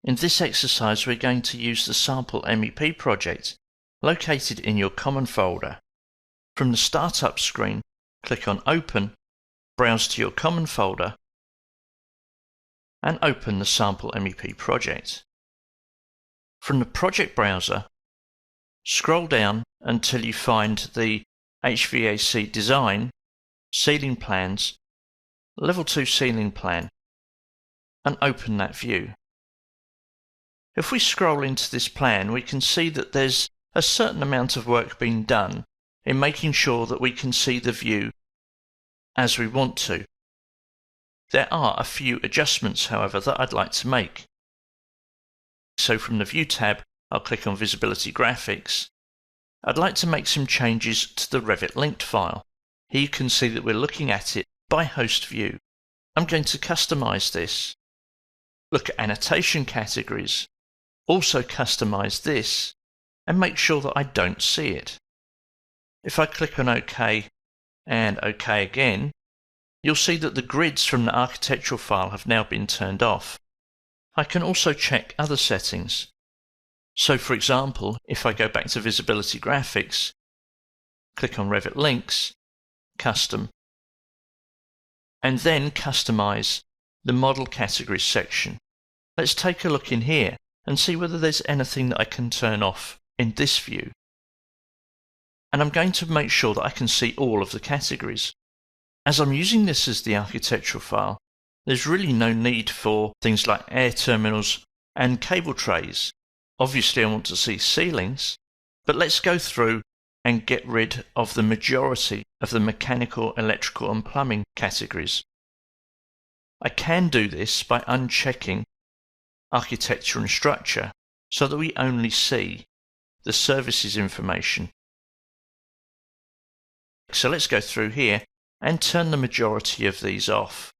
In this exercise, we're going to use the sample MEP project located in your Common folder. From the Startup screen, click on Open, browse to your Common folder, and open the sample MEP project. From the project browser, scroll down until you find the HVAC Design, Ceiling Plans, Level 2 Ceiling Plan, and open that view. If we scroll into this plan, we can see that there's a certain amount of work being done in making sure that we can see the view as we want to. There are a few adjustments, however, that I'd like to make. So from the View tab, I'll click on Visibility Graphics. I'd like to make some changes to the Revit linked file. Here you can see that we're looking at it by host view. I'm going to customize this. Look at annotation categories. Also customize this and make sure that I don't see it. If I click on OK and OK again, you'll see that the grids from the architectural file have now been turned off. I can also check other settings. So for example, if I go back to Visibility Graphics, click on Revit Links, Custom, and then customize the Model Categories section. Let's take a look in here and see whether there's anything that I can turn off in this view. And I'm going to make sure that I can see all of the categories. As I'm using this as the architectural file, there's really no need for things like air terminals and cable trays. Obviously I want to see ceilings, but let's go through and get rid of the majority of the mechanical, electrical and plumbing categories. I can do this by unchecking Architecture and Structure so that we only see the services information. So let's go through here and turn the majority of these off.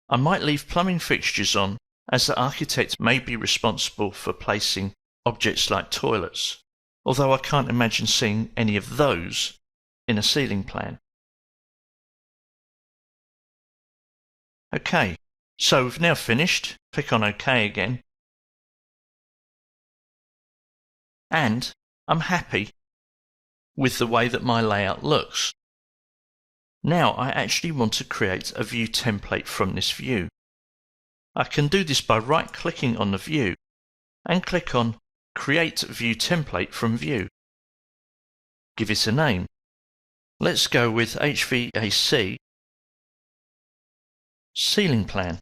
I might leave plumbing fixtures on, as the architect may be responsible for placing objects like toilets, although I can't imagine seeing any of those in a ceiling plan. OK, so we've now finished. Click on OK again. And I'm happy with the way that my layout looks. Now I actually want to create a view template from this view. I can do this by right-clicking on the view and click on Create View Template from View. Give it a name. Let's go with HVAC Ceiling Plan.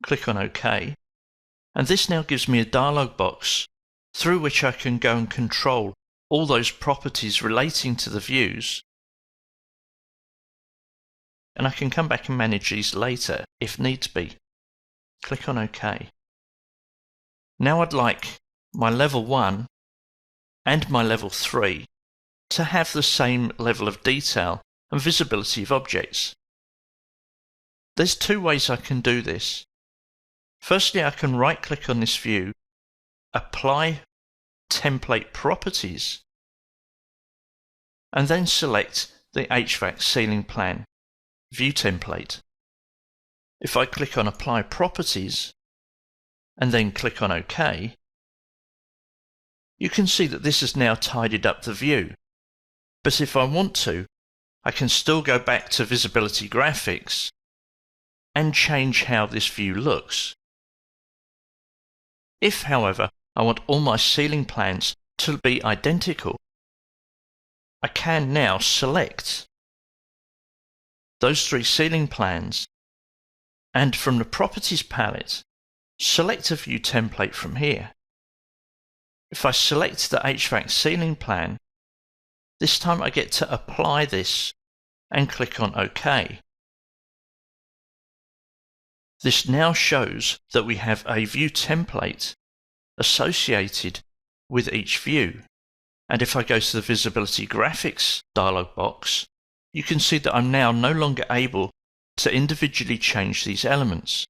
Click on OK, and this now gives me a dialog box through which I can go and control all those properties relating to the views, and I can come back and manage these later if needs be. Click on OK. Now I'd like my level 1 and my level 3 to have the same level of detail and visibility of objects. There's two ways I can do this. Firstly, I can right-click on this view, apply Template Properties, and then select the HVAC Ceiling Plan View Template. If I click on Apply Properties and then click on OK, you can see that this has now tidied up the view. But if I want to, I can still go back to Visibility Graphics and change how this view looks. If, however, I want all my ceiling plans to be identical, I can now select those three ceiling plans and from the Properties palette, select a view template from here. If I select the HVAC ceiling plan, this time I get to apply this and click on OK. This now shows that we have a view template associated with each view. And if I go to the Visibility Graphics dialog box, you can see that I'm now no longer able to individually change these elements.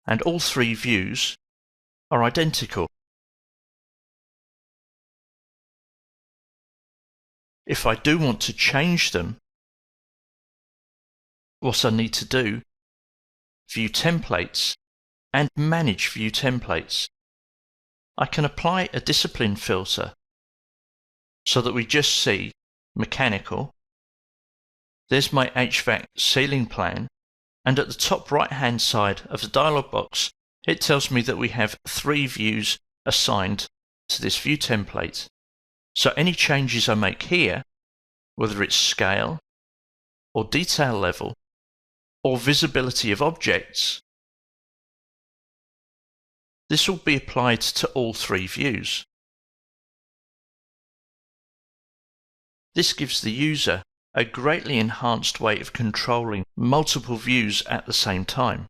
And all three views are identical. If I do want to change them, what I need to do, View Templates and Manage View Templates. I can apply a discipline filter so that we just see mechanical. There's my HVAC ceiling plan, and at the top right hand side of the dialog box it tells me that we have 3 views assigned to this view template. So any changes I make here, whether it's scale or detail level or visibility of objects, this will be applied to all 3 views. This gives the user a greatly enhanced way of controlling multiple views at the same time.